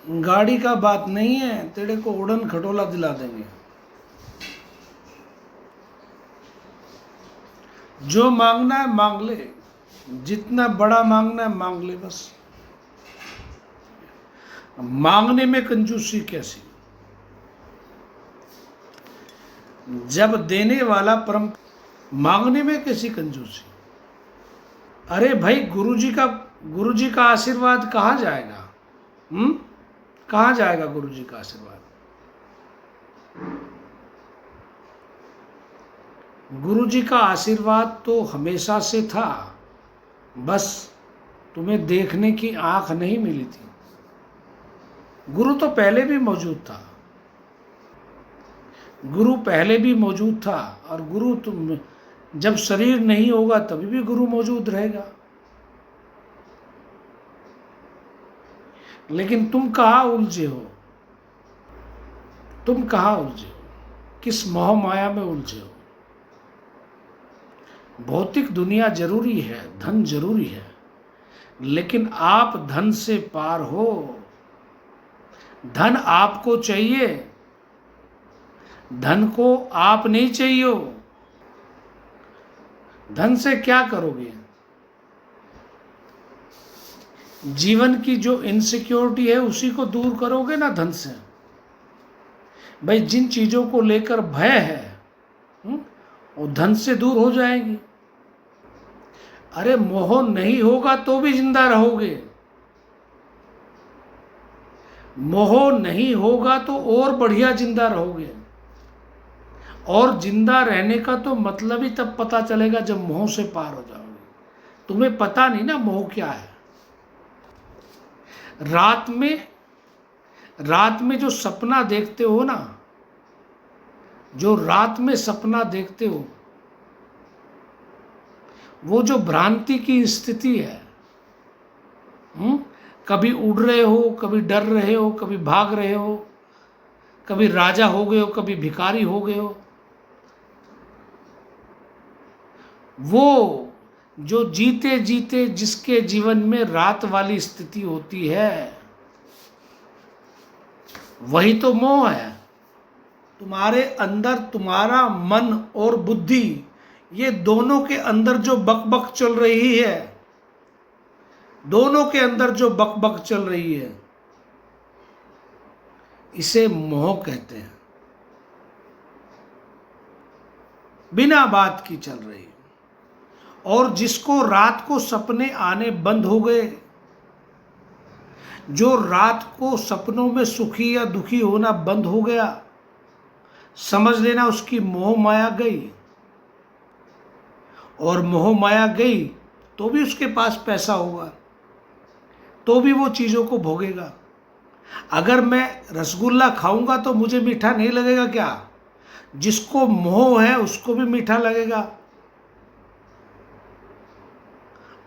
गाड़ी का बात नहीं है, तेरे को उड़न खटोला दिला देंगे। जो मांगना है मांग ले, जितना बड़ा मांगना है मांग ले, बस। मांगने में कंजूसी कैसी, जब देने वाला परम। मांगने में कैसी कंजूसी? अरे भाई, गुरुजी का आशीर्वाद कहाँ जाएगा? कहाँ जाएगा गुरुजी का आशीर्वाद? गुरुजी का आशीर्वाद तो हमेशा से था, बस तुम्हें देखने की आंख नहीं मिली थी। गुरु तो पहले भी मौजूद था, गुरु पहले भी मौजूद था, और गुरु तुम जब शरीर नहीं होगा तभी भी गुरु मौजूद रहेगा। लेकिन तुम कहाँ उलझे हो? तुम कहाँ उलझे हो? किस मोह माया में उलझे हो? भौतिक दुनिया जरूरी है, धन जरूरी है, लेकिन आप धन से पार हो। धन आपको चाहिए, धन को आप नहीं चाहिए। धन से क्या करोगे? जीवन की जो इनसिक्योरिटी है उसी को दूर करोगे ना धन से। भाई, जिन चीजों को लेकर भय है वो धन से दूर हो जाएगी। अरे, मोह नहीं होगा तो भी जिंदा रहोगे, मोह नहीं होगा तो और बढ़िया जिंदा रहोगे। और जिंदा रहने का तो मतलब ही तब पता चलेगा जब मोह से पार हो जाओगे। तुम्हें पता नहीं ना मोह क्या है। रात में जो सपना देखते हो ना, जो रात में सपना देखते हो, वो जो भ्रांति की स्थिति है, कभी उड़ रहे हो, कभी डर रहे हो, कभी भाग रहे हो, कभी राजा हो गए हो, कभी भिखारी हो गए हो, वो जो जीते जीते जिसके जीवन में रात वाली स्थिति होती है, वही तो मोह है। तुम्हारे अंदर तुम्हारा मन और बुद्धि, ये दोनों के अंदर जो बकबक चल रही है, दोनों के अंदर जो बकबक चल रही है, इसे मोह कहते हैं। बिना बात की चल रही है। और जिसको रात को सपने आने बंद हो गए, जो रात को सपनों में सुखी या दुखी होना बंद हो गया, समझ लेना उसकी मोह माया गई। और मोह माया गई तो भी उसके पास पैसा होगा, तो भी वो चीज़ों को भोगेगा। अगर मैं रसगुल्ला खाऊंगा तो मुझे मीठा नहीं लगेगा क्या? जिसको मोह है उसको भी मीठा लगेगा,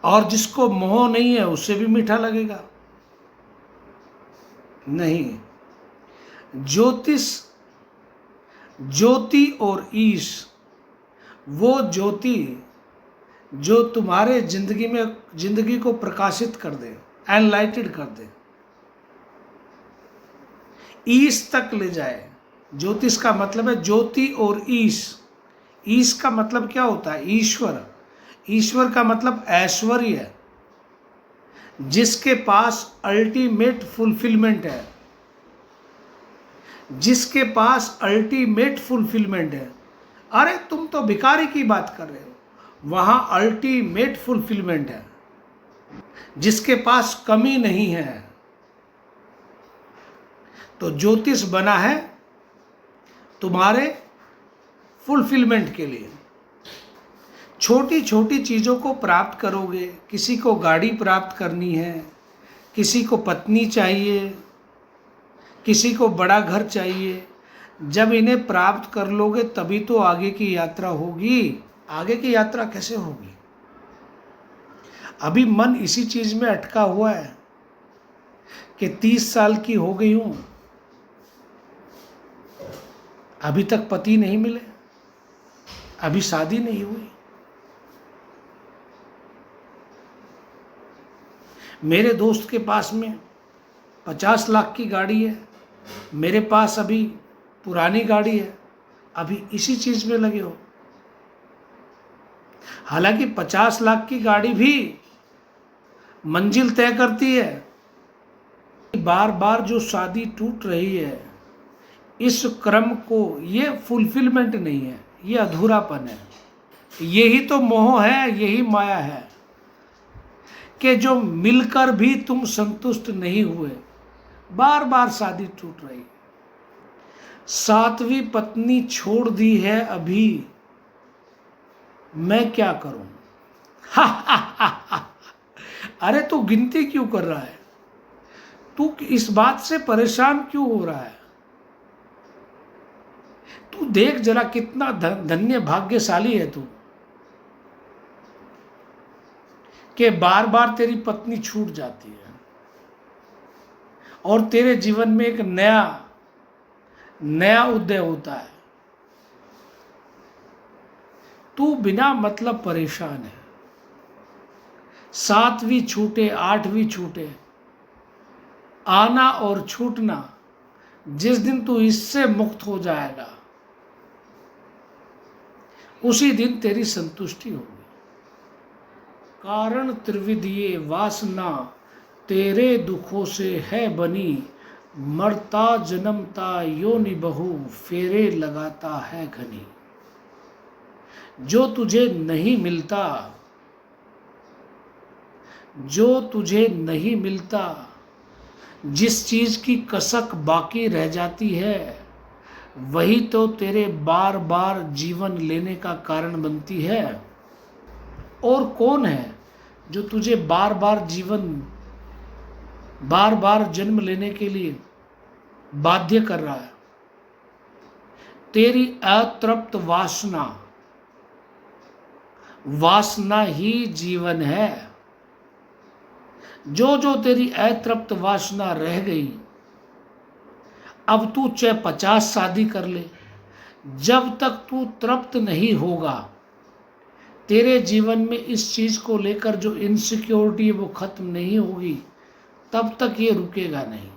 और जिसको मोह नहीं है उससे भी मीठा लगेगा। नहीं, ज्योति और ईश, वो ज्योति जो तुम्हारे जिंदगी को प्रकाशित कर दे, एनलाइटेड कर दे, ईश तक ले जाए। ज्योतिष का मतलब है ज्योति और ईश। ईश का मतलब क्या होता है? ईश्वर। ईश्वर का मतलब ऐश्वर्य है, जिसके पास अल्टीमेट फुलफिलमेंट है, जिसके पास अल्टीमेट फुलफिलमेंट है। अरे, तुम तो भिखारी की बात कर रहे हो, वहां अल्टीमेट फुलफिलमेंट है, जिसके पास कमी नहीं है। तो ज्योतिष बना है तुम्हारे फुलफिलमेंट के लिए। छोटी छोटी चीज़ों को प्राप्त करोगे। किसी को गाड़ी प्राप्त करनी है, किसी को पत्नी चाहिए, किसी को बड़ा घर चाहिए। जब इन्हें प्राप्त कर लोगे तभी तो आगे की यात्रा होगी। आगे की यात्रा कैसे होगी? अभी मन इसी चीज़ में अटका हुआ है कि 30 साल की हो गई हूँ, अभी तक पति नहीं मिले, अभी शादी नहीं हुई। मेरे दोस्त के पास में 50 लाख की गाड़ी है, मेरे पास अभी पुरानी गाड़ी है, अभी इसी चीज में लगे हो। हालांकि 50 लाख की गाड़ी भी मंजिल तय करती है। बार बार जो शादी टूट रही है, इस क्रम को, ये फुलफिलमेंट नहीं है, ये अधूरापन है। यही तो मोह है, यही माया है कि जो मिलकर भी तुम संतुष्ट नहीं हुए, बार बार शादी टूट रही। 7वीं पत्नी छोड़ दी है अभी, मैं क्या करूं? अरे तू गिनती क्यों कर रहा है? तू इस बात से परेशान क्यों हो रहा है? तू देख जरा कितना धन्य भाग्यशाली है तू, कि बार बार तेरी पत्नी छूट जाती है और तेरे जीवन में एक नया उदय होता है। तू बिना मतलब परेशान है। 7वीं छूटे, 8वीं छूटे, आना और छूटना, जिस दिन तू इससे मुक्त हो जाएगा, उसी दिन तेरी संतुष्टि होगी। कारण त्रिविध ये वासना तेरे दुखों से है बनी, मरता जन्मता योनि बहु फेरे लगाता है घनी। जो तुझे नहीं मिलता, जो तुझे नहीं मिलता, जिस चीज की कसक बाकी रह जाती है, वही तो तेरे बार बार जीवन लेने का कारण बनती है। और कौन है जो तुझे बार बार जन्म लेने के लिए बाध्य कर रहा है? तेरी अतृप्त वासना ही जीवन है। जो तेरी अतृप्त वासना रह गई, अब तू चाहे 50 शादी कर ले, जब तक तू तृप्त नहीं होगा, तेरे जीवन में इस चीज को लेकर जो इनसिक्योरिटी है वो खत्म नहीं होगी, तब तक ये रुकेगा नहीं।